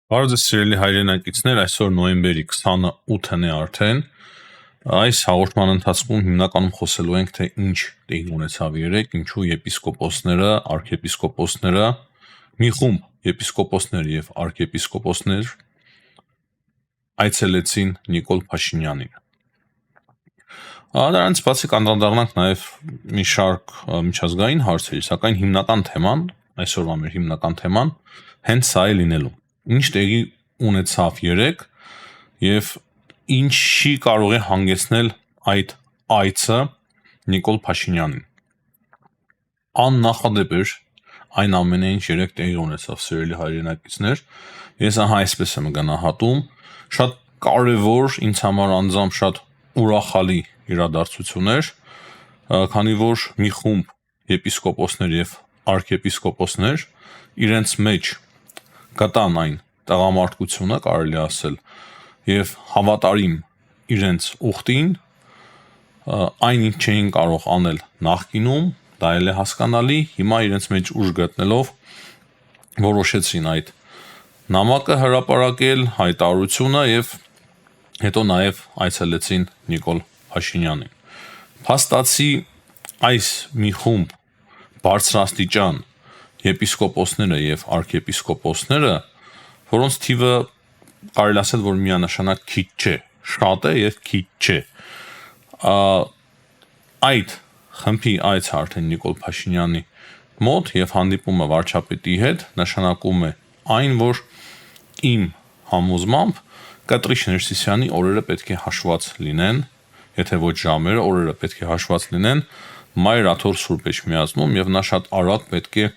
Բարև ձեզ սիրելի հայրենակիցներ, այսօր նոյեմբերի 28-ն է արդեն։ Այս հաղորդման ընթացքում հիմնականում խոսելու ենք, թե ինչ տեղի ունեցավ երեկ, ինչու եպիսկոպոսները, արքեպիսկոպոսները, մի խումբ եպիսկոպոսներ եւ արքեպիսկոպոսներ այցելեցին Նիկոլ Փաշինյանին։ Դրանից բացի կանդրադառնանք նաև մի շարք միջազգային հարցերի, սակայն հիմնական թեման, այսօրվա մեր հիմնական թեման հենց սա է լինելու։ Ինչ տեղի ունեցավ երեկ եւ ինչի կարող է հանգեցնել այդ այցը Նիկոլ Փաշինյանին։ Աննախադեպ էր այն ամենը, ինչ երեկ տեղի ունեցավ, սիրելի հայրենակիցներ, ես այսպես եմ գնահատում, շատ կարևոր, ինձ համար անձամբ շատ ուրախալի իրադարձություններ, քանի որ մի խումբ եպիսկոպոսներ եւ արքեպիսկոպոսներ իրենց մեջ գտան այն տղամարդկությունը, կարելի ասել, եւ հավատարիմ իրենց ուխտին, այն ինչ չէին կարող անել նախկինում, դա էլ է հասկանալի, հիմա իրենց մեջ ուժ գտնելով որոշեցին այդ նամակը հրապարակել, հայտարարությունը եւ հետո նաեւ այցելեցին Նիկոլ Փաշինյանին։ Փաստացի այս մի խումբ բարձրաստիճան եպիսկոպոսները եւ արքեպիսկոպոսները, որոնց թիվը կարելի ասել, որ միանշանակ քիչ չէ, շատ է եւ քիչ չէ, այդ խմբի այցը արդեն Նիկոլ Փաշինյանի մոտ եւ հանդիպումը վարչապետի հետ նշանակում է այն, որ իմ համոզմամբ Կտրիշ Ներսիսյանի օրերը պետք է հաշված լինեն, եթե ոչ ժամերը, օրերը պետք է հաշված լինեն Մայր Աթոր Սուրբ Էջմիածնում եւ նա շատ արագ պետք է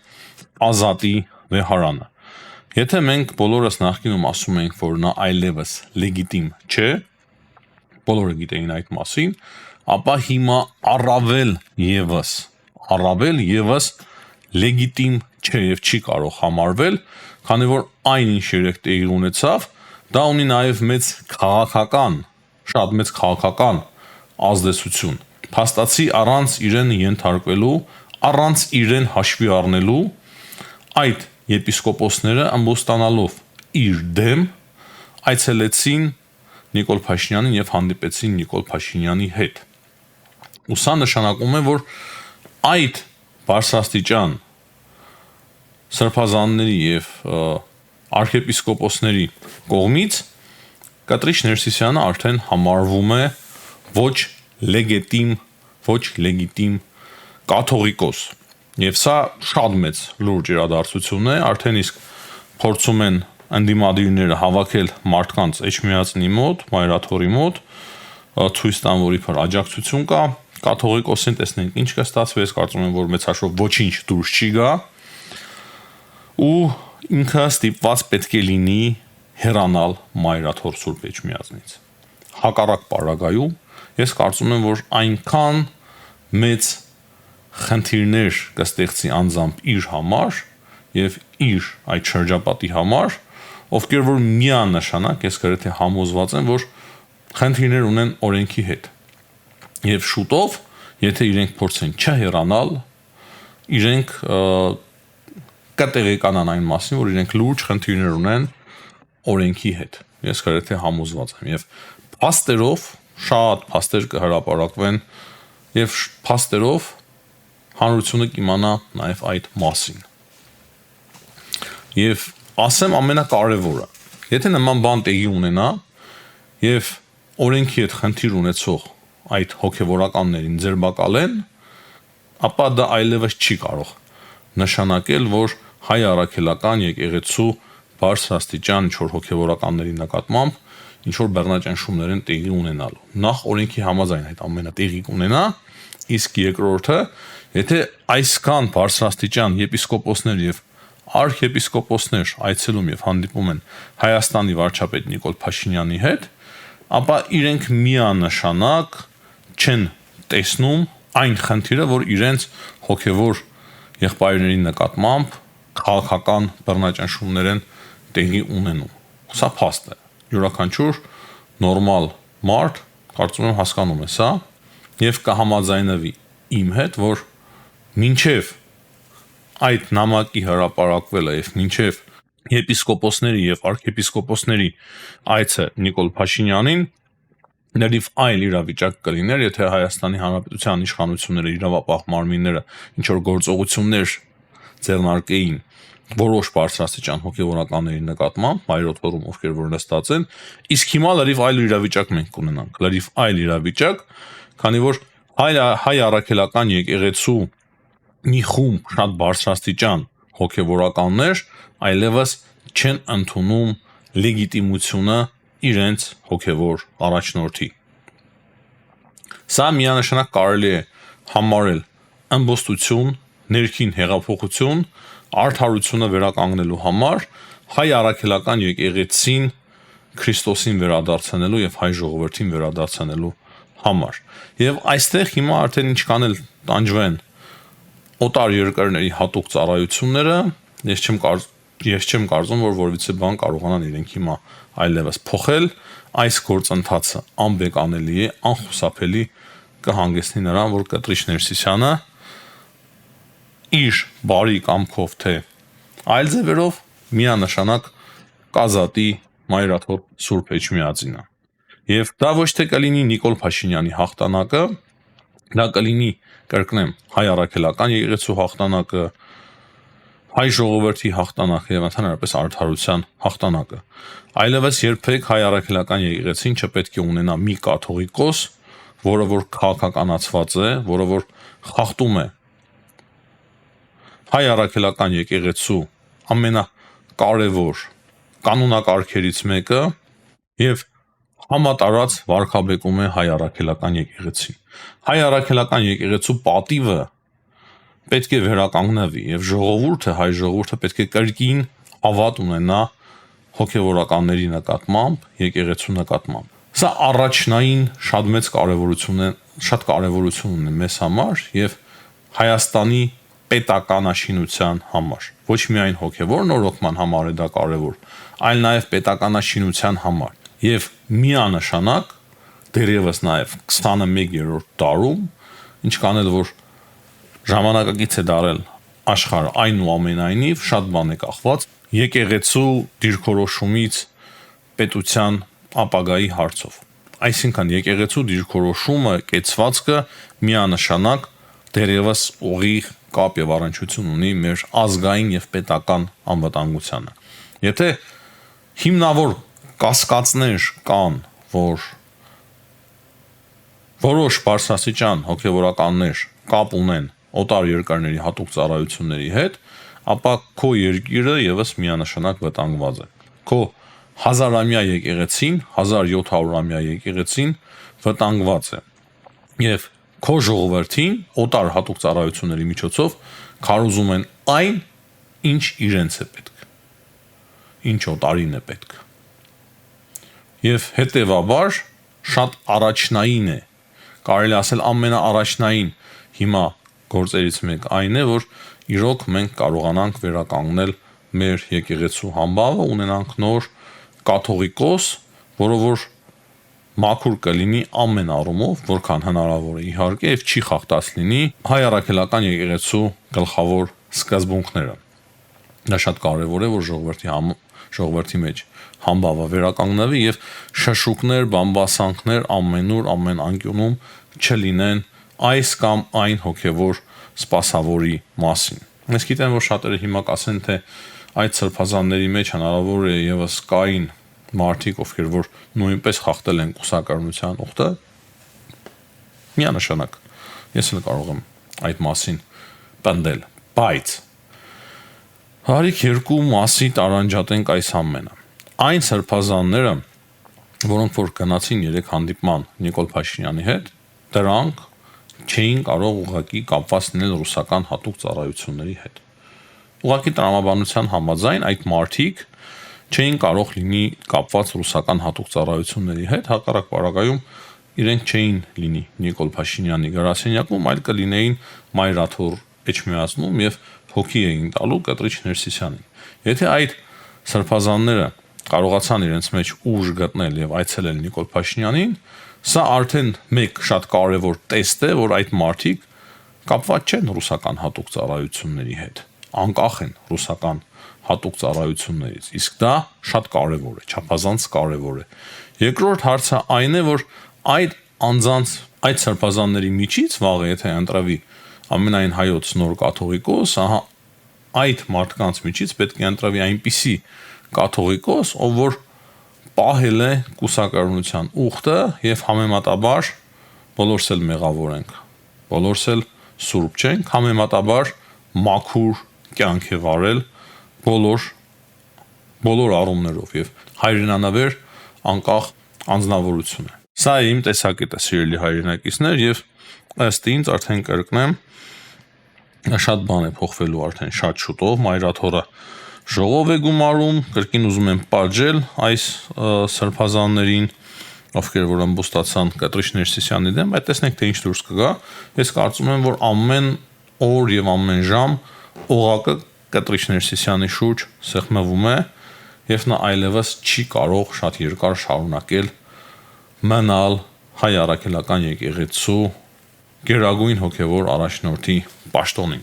ազատի վեհարանը։ Եթե մենք բոլորս նախկինում ասում ենք, որ նա այլևս լեգիտիմ չէ, բոլորը գիտեին այդ մասին, ապա հիմա առավել եւս լեգիտիմ չէ եւ չի կարող համարվել, քանի որ այն ինչ երեք տեղի ունեցավ, դա ունի նաեւ շատ մեծ քաղաքական ազդեցություն։ Փաստացի առանց իրեն ենթարկվելու, առանց իրեն հաշվի առնելու, այդ եպիսկոպոսները ամբոստանալով իր դեմ այցելեցին Նիկոլ Փաշինյանին եւ հանդիպեցին Նիկոլ Փաշինյանի հետ։ Ու սա նշանակում է, որ այդ բարձրաստիճան սրբազանների եւ արքեպիսկոպոսների կողմից Կտրիշ Ներսիսյանը արդեն համարվում է ոչ լեգիտիմ կաթողիկոս։ Եվ սա շատ մեծ լուրջ իրադարձություն է, արդեն իսկ փորձում են ընդդիմադիրները հավաքել մարդկանց Էջմիածնի մոտ, Մայր Աթորի մոտ, ցույց տան, որ իբր աջակցություն կա կաթողիկոսին, տեսնենք ինչ կստացվի, ես կարծում եմ, որ մեծ հաշվով ոչինչ դուրս չի գա, ու ինքը ստիպված պետք է լինի հեռանալ Մայր Աթոր Սուրբ Էջմիածնից։ Հակառակ պարագայում ես կարծում եմ, որ այնքան մեծ խնդիրներ կստեղծի անձամբ իր համար եւ իր այդ շրջապատի համար, ովքեր որ միանշանակ ես գրեթե համոզված եմ, որ խնդիրներ ունեն օրենքի հետ։ Եվ շուտով, եթե իրենք փորձեն չհեռանալ, իրենք կտեղեկանան այն մասին, որ իրենք լուրջ խնդիրներ ունեն օրենքի հետ։ Ես գրեթե համոզված եմ եւ փաստերով շատ փաստեր կհրապարակվեն եւ փաստերով հանրությունը կիմանա նաեւ այդ մասին։ Եվ ասեմ ամենակարևորը, եթե նման բան տեղի ունենա եւ օրենքի հետ խնդիր ունեցող այդ հոգեվորականներին ձերբակալեն, ապա դա այլևս չի կարող նշանակել, որ հայ առաքելական եկեղեցու բարձրաստիճան ինչ-որ հոգեվորականների նկատմամբ ինչ-որ բեռնաճնշումներ են տեղի ունենալու։ Նախ օրենքի համաձայն այդ ամենը տեղի կունենա, իսկ երկրորդը, եթե այսքան բարձրաստիճան եպիսկոպոսներ եւ արքեպիսկոպոսներ այցելում եւ հանդիպում են Հայաստանի վարչապետ Նիկոլ Փաշինյանի հետ, ապա իրենք միանշանակ չեն տեսնում այն խնդիրը, որ իրենց հոգեվոր եղբայրների նկատմամբ քաղաքական բռնաճնշումներ են տեղի ունենում։ Սա փաստ է։ Յուրաքանչյուր նորմալ մարդ կարծում եմ հասկանում է սա եւ կհամաձայնվի իմ հետ, որ մինչեւ այդ նամակի հրապարակվելը եւ մինչեւ եպիսկոպոսների եւ արքեպիսկոպոսների այցը Նիկոլ Փաշինյանին ներիվ այլ իրավիճակ կլիներ, եթե Հայաստանի Հանրապետության իշխանությունները, իրավապահ մարմինները ինչ որ գործողություններ ձեռնարկեին որոշ բարձրաստիճան հոգևորականների նկատմամբ, մայրոտ հորում ովքեր որ նստած են, իսկ հիմա լրիվ այլ իրավիճակ մենք կունենանք, լրիվ այլ իրավիճակ, քանի որ հայ առաքելական եկեղեցու մի խումբ շատ բարձրաստիճան հոգևորականներ այլևս չեն ընդունում լեգիտիմությունը իրենց հոգևոր առաջնորդի։ Սա միանշանակ կարելի է համարել ըմբոստություն, ներքին հեղափոխություն, արդարությունը վերականգնելու համար հայ առաքելական եկեղեցին Քրիստոսին վերադարձնելու եւ հայ ժողովրդին վերադարձնելու համար։ Եվ այստեղ հիմա արդեն ինչքան էլ տանջվեն օտար երկրների հատուկ ծառայությունները, ես չեմ կարծում, որ որևիցե բան կարողանան իրենք հիմա այլևս փոխել, այս գործընթացը անբեկանելի է, անխուսափելի կհանգեցնի նրան, որ Կտրիչ Ներսիսյանը իր բարի կամքով թե այլ ձևերով միանշանակ կազատի մայրաթոր Սուրբ Էջմիածինը։ Եվ դա ոչ թե կլինի Նիկոլ Փաշինյանի հաղթանակը, դա կլինի, կրկնեմ, հայ առաքելական եկեղեցու հաղթանակը, հայ ժողովրդի հաղթանակը եւ ընդհանրապես արդարության հաղթանակը։ Այլևս երբեք հայ առաքելական եկեղեցին չպետք է ունենա մի կաթողիկոս, որը որ քաղաքականացված է, որը որ խախտում է հայ առաքելական եկեղեցու ամենակարևոր կանոնակարգերից մեկը եւ համատարած վարքաբեկում է հայ առաքելական եկեղեցին։ Հայ առաքելական եկեղեցու պատիվը պետք է վերականգնվի եւ ժողովուրդը, հայ ժողովուրդը պետք է կրկին հավատ ունենա հոգևորականների նկատմամբ, եկեղեցու նկատմամբ։ Սա առաջնային շատ կարևորություն ունի մեզ համար եւ Հայաստանի պետականաշինության համար։ Ոչ միայն հոգևոր նորոգման համար է դա կարևոր, այլ նաեւ պետականաշինության համար։ Եվ միանշանակ դերևս նաեւ 21-րդ դարում, ինչքան էլ որ ժամանակակից է դարել աշխարհը, այնուամենայնիվ շատ բան է կախված եկեղեցու դիրքորոշումից պետության ապագայի հարցով։ Այսինքն եկեղեցու դիրքորոշումը, կեցվածքը միանշանակ դերևս ուղիղ կապ եւ առնչություն ունի մեր ազգային եւ պետական անվտանգությանը։ Եթե հիմնավոր կասկածներ կան, որ որոշ բարձրաստիճան հոգևորականներ կապ ունեն օտար երկրների հատուկ ծառայությունների հետ, ապա քո երկիրը եւս միանշանակ վտանգված է։ Քո 1000-ամյա եկեղեցին, 1700-ամյա եկեղեցին վտանգված է։ Եվ քո ժողովրդին օտար հատուկ ծառայությունների միջոցով քարոզում են այն, ինչ իրենց է պետք, ինչ օտարին է պետք։ Եվ հետևաբար շատ առաջնային է, կարելի ասել ամենաառաջնային հիմա գործերից մեկ այն է, որ իրոք մենք կարողանանք վերականգնել մեր եկեղեցու համբավը, ունենանք նոր կաթողիկոս, որը որ մաքուր կլինի ամեն առումով, որքան հնարավոր է իհարկե, եւ չի խախտած լինի հայ առաքելական եկեղեցու գլխավոր սկզբունքները։ Դա շատ կարևոր է, որ ժողովրդի մեջ համբավը վերականգնվի եւ շշուկներ, բամբասանքներ ամենուր, ամեն անկյունում չլինեն այս կամ այն հոգևոր սպասավորի մասին։ Ես գիտեմ, որ շատերը հիմա կասեն, թե այդ սրբազանների մեջ հնարավոր է եւս կային մարդիկ, ովքեր որ նույնպես խախտել են կուսակրոնության ուխտը։ Միանշանակ ես էլ կարող եմ այդ մասին պնդել, բայց հարիկ երկու մասի տարանջատենք այս ամենը։ Այն սրբազանները, որոնք որ գնացին 3 հանդիպման Նիկոլ Փաշինյանի հետ, դրանք չէին կարող ուղղակի կապված լինել ռուսական հատուկ ծառայությունների հետ։ Ուղղակի տրամաբանության համաձայն այդ մարդիկ չէին կարող լինի կապված ռուսական հատուկ ծառայությունների հետ, հակառակ պարագայում իրենք չէին լինի Նիկոլ Փաշինյանի գրասենյակում, այլ կլինեին մայրաթոր Էջմիածնում եւ հոգի էին տալու Կտրիչ Ներսիսյանին։ Եթե այդ սրբազանները կարողացան իրենց մեջ ուժ գտնել եւ այցելել Նիկոլ Փաշինյանին, սա արդեն մեկ շատ կարևոր տեստ է, որ այդ մարդիկ կապված չեն ռուսական հատուկ ծառայությունների հետ, անկախ են ռուսական հատուկ ծառայություններից, իսկ դա շատ կարևոր է, չափազանց կարևոր է։ Երկրորդ հարցը այն է, որ այդ անձանց, այդ սրբազանների միջից վաղը, եթե ընտրվի ամենայն հայոց նոր կաթողիկոս, ահա այդ մարդկանց միջից պետք է ընտրվի այնպիսի կաթողիկոս, ով որ պահել է կուսակրոնության ուխտը եւ համեմատաբար բոլորս էլ մեղավոր ենք, բոլորս էլ սուրբ չենք, համեմատաբար մաքուր կյանք է վարել բոլոր առումներով եւ հայրենանվեր անկախ անձնավորություն է։ Սա է իմ տեսակետը, սիրելի հայրենակիցներ, եւ ըստ ինձ արդեն կրկնեմ, շատ բան է փոխվելու արդեն շատ շուտով, մայրաթորը ժողով է գումարում, կրկին ուզում եմ պատժել այս սրբազաններին, ովքեր որ ամբոստացան Կտրիչ Ներսիսյանի դեմ, բայց տեսնենք թե ինչ դուրս կգա։ Ես կարծում եմ, որ ամեն օր եւ ամեն ժամ օղակը Կտրիչ Ներսիսյանի շուրջ սեղմվում է եւ նա այլևս չի կարող շատ երկար շարունակել մնալ հայ առաքելական եկեղեցու գերագույն հոգևոր առաջնորդի պաշտոնին։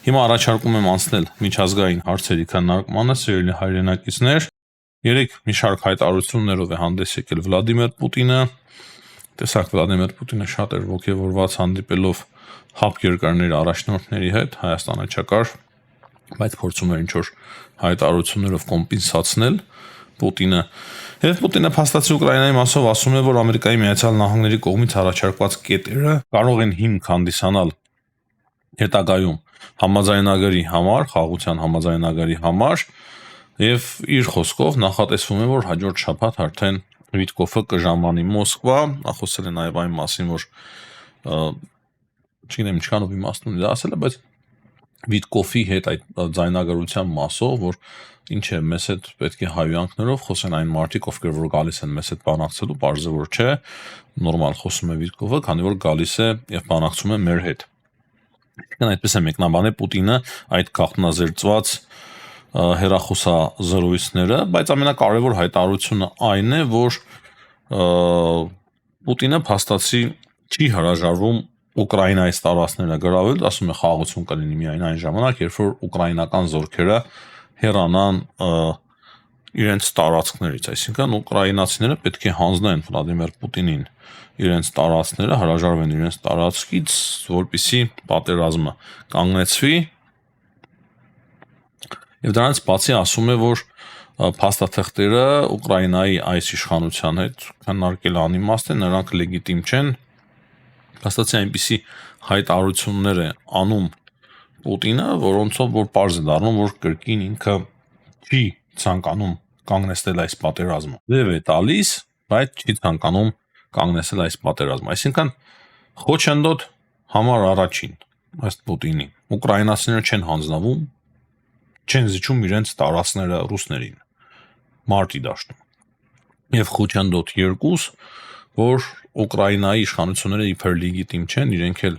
Հիմա առաջարկում եմ անցնել միջազգային հարցերի քննարկմանը, սիրելի հայրենակիցներ։ Երեք մի շարք հայտարարություններով է հանդես եկել Վլադիմիր Պուտինը։ Տեսակ Վլադիմիր Պուտինը շատ էր ոգևորված հանդիպելով ՀԱՊ երկրների առաջնորդների հետ, Հայաստանը չկար, բայց փորձում էր ինչ-որ հայտարարություններով կոմպենսացնել Պուտինը։ Եվ Պուտինը փաստացի Ուկրաինայի մասով ասում է, որ Ամերիկայի Միացյալ Նահանգների կողմից առաջարկված կետերը կարող են հիմք հանդիսանալ հետագայում համաձայնագրի համար, խաղաղության համաձայնագրի համար, եւ իր խոսքով նախատեսվում է, որ հաջորդ շաբաթ արդեն Վիտկոֆը կժամանի Մոսկվա, խոսել է նաեւ այն մասին, որ չգիտեմ ինչքանով իմաստուն է ասել, բայց Վիտկոֆի հետ այդ ձայնագրության մասով, որ ինչ է մեզ հետ պետք է հայյանքներով խոսեն այն մարդիկ, ովքեր որ գալիս են մեզ հետ բանակցելու, բարձր որ չէ, նորմալ խոսում է Վիտկոֆը, քանի որ գալիս է եւ բանակցում է մեր հետ։ Այսինքն այդպես է մեկնաբանել Պուտինը այդ գաղտնազերծված հերախոսազրույցները, բայց ամենակարևոր հայտարարությունը այն է, որ Պուտինը փաստացի չի հրաժարվում Ուկրաինայից տարածքները գրավել, ասում է խաղաղություն կլինի միայն այն ժամանակ, երբ որ ուկրաինական զորքերը հեռանան իրենց տարածքներից, այսինքն ուկրաինացիները պետք է հանձնեն Վլադիմիր Պուտինին իրենց տարածքները, հրաժարվեն իրենց տարածքից, որպեսզի պատերազմը կանգնեցվի։ Եվ դրանից բացի ասում է, որ փաստաթղթերը Ուկրաինայի այս իշխանության հետ քննարկել անիմաստ է, նրանք լեգիտիմ չեն։ Փաստացի այնպիսի հայտարարություններ է անում Պուտինը, որոնցով որ պարզ է դառնում, որ կրկին ինքը չի ցանկանում կանգնեցնել այս պատերազմը։ Դեպ է տալիս, բայց չի ցանկանում կանգնեցնել այս պատերազմը։ Այսինքն խոչընդոտ համար առաջին ըստ Պուտինի ուկրաինացիները չեն հանձնվում, չեն զիջում իրենց տարածքները ռուսներին մարտի դաշտում։ Եվ խոչընդոտ երկուս, որ Ուկրաինայի իշխանությունները իբր լեգիտիմ չեն, իրենք էլ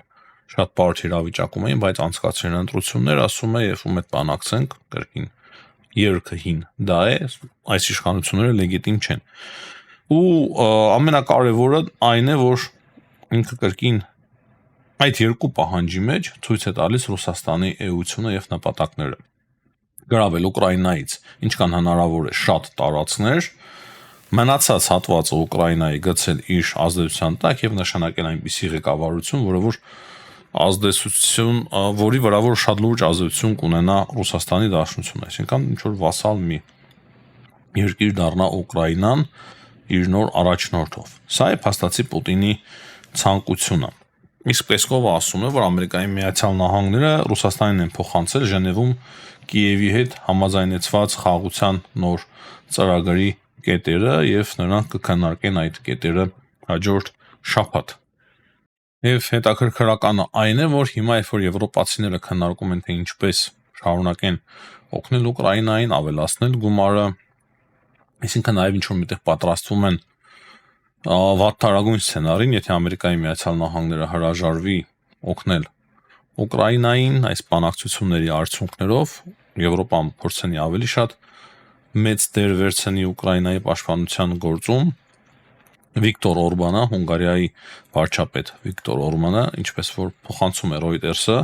շատ բարդ իրավիճակում էին, բայց անցկացրին ընտրություններ, ասում է, եւ ում հետ բանակցենք, կրկին երկը հին դա է, այս իշխանությունները լեգիտիմ չեն։ Ու ամենակարևորը այն է, որ ինքը կրկին այդ երկու պահանջի մեջ ցույց է տալիս Ռուսաստանի էությունը եւ նպատակները։ Գրավել Ուկրաինայից ինչքան հնարավոր է շատ տարածքներ, մնացած հատվածը Ուկրաինայի գցել իր ազդեցության տակ եւ նշանակել այնպիսի ղեկավարություն, որը որ ազդեցություն, որի վրա որ շատ լուրջ ազդեցություն կունենա Ռուսաստանի Դաշնությունը, այսինքն ինչ որ վասալ մի երկիր դառնա Ուկրաինան իր նոր առաջնորդով։ Սա է փաստացի Պուտինի ցանկությունը։ Իսկ Պեսկովը ասում է, որ Ամերիկայի Միացյալ Նահանգները Ռուսաստանին են փոխանցել Ժնևում Կիևի հետ համաձայնեցված խաղաղության նոր ծրագրի կետերը եւ նրանք կքննարկեն այդ կետերը հաջորդ շաբաթ։ Եվ հետաքրքրականը այն է, որ հիմա երբ որ եվրոպացիները քննարկում են թե ինչպես շարունակեն օգնել Ուկրաինային, ավելացնել գումարը, այսինքն նաեւ ինչ որ միտեղ պատրաստվում են վատթարագույն սցենարին, եթե Ամերիկայի Միացյալ Նահանգները հրաժարվի օգնել Ուկրաինային այս բանակցությունների արդյունքներով, Եվրոպան փորձենի ավելի շատ մեծ դեր վերցնի Ուկրաինայի պաշտպանության գործում Վիկտոր Օրբանը, Հունգարիայի վարչապետ Վիկտոր Օրբանը, ինչպես որ փոխանցում է Reuters-ը,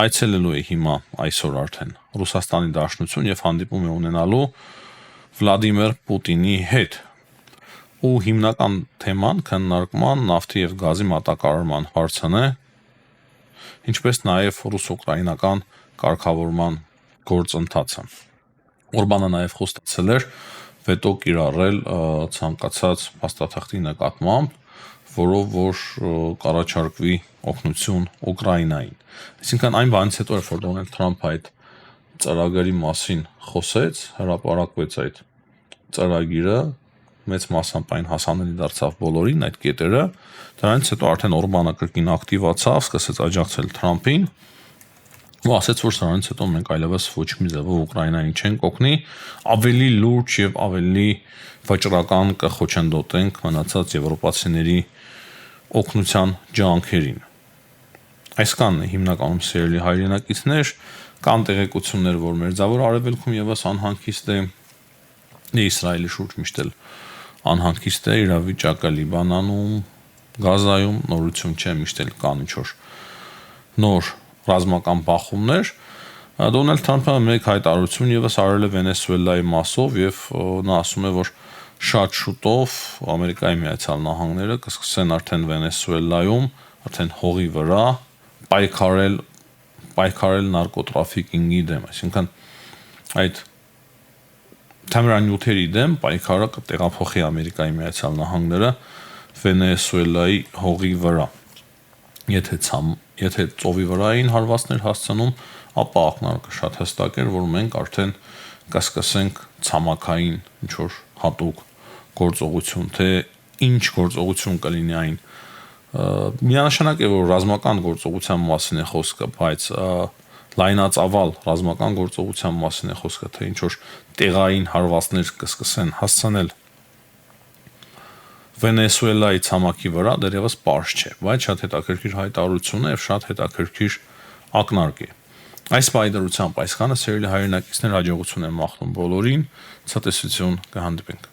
այցելելու է հիմա այսօր արդեն Ռուսաստանի Դաշնություն եւ հանդիպում է ունենալու Վլադիմիր Պուտինի հետ։ Ու հիմնական թեման քննարկման նավթի եւ գազի մատակարարման հարցն է, ինչպես նաեւ ռուս-ուկրաինական կարգավորման գործընթացը։ Օրբանը նաեւ խոստացել էր վետո կիրառել ցանկացած փաստաթղթի նկատմամբ, որով որ կառաջարկվի օգնություն Ուկրաինային։ Այսինքն այն բանից հետո որ Դոնալդ Թրամփը այդ ծրագրի մասին խոսեց, հրապարակվեց այդ ծրագիրը, մեծ մասամբ այն հասանելի դարձավ բոլորին այդ կետերը, դրանից հետո արդեն Օրբանը կրկին ակտիվացավ, սկսեց աջակցել Թրամփին ու ասաց, որ սրանից հետո մենք այլևս ոչ մի ձևով Ուկրաինային չենք օգնի, ավելի լուրջ եւ ավելի վճռական կխոչընդոտենք մնացած եվրոպացիների օգնության ջանքերին։ Այսքանն է հիմնականում սիրելի հայրենակիցներ, կան տեղեկություններ, որ Մերձավոր Արևելքում եւս անհանգիստ է, Իսրայելի շուրջ միշտ էլ անհանգիստ է իրավիճակը Լիբանանում, Գազայում նորություն չէ, միշտ էլ կան ինչ-որ նոր ռազմական բախումներ։ Դոնալդ Թրամփը մեկ հայտարարություն եւս արել է Վենեսուելայի մասով եւ նա ասում է, որ շատ շուտով Ամերիկայի Միացյալ Նահանգները կսկսեն արդեն Վենեսուելայում, արդեն հողի վրա պայքարել նարկոտրաֆիկինգի դեմ, այսինքն այդ թմրանյութերի դեմ պայքարը կտեղափոխի Ամերիկայի Միացյալ Նահանգները Վենեսուելայի հողի վրա։ Եթե ծովի վրային հարվածներ հասցնում, ապա ակնարկը շատ հստակ էր, որ մենք արդեն կսկսենք ցամաքային ինչ-որ հատուկ գործողություն, թե ինչ գործողություն կլինի այն։ Միանշանակ է, որ ռազմական գործողության մասին է խոսքը, բայց լայնածավալ ռազմական գործողության մասին է խոսքը, թե ինչ-որ տեղային հարվածներ կսկսեն հասցնել Վենեսուելայի ցամաքի վրա դեռևս պարզ չէ, բայց շատ հետաքրքիր հայտարարություն է եւ շատ հետաքրքիր ակնարկ է։ Այս պայդրությամբ այսքանը սիրելի հայրենակիցներ հաջողություն եմ մաղթում բոլորին, ցտեսություն կհանդիպենք։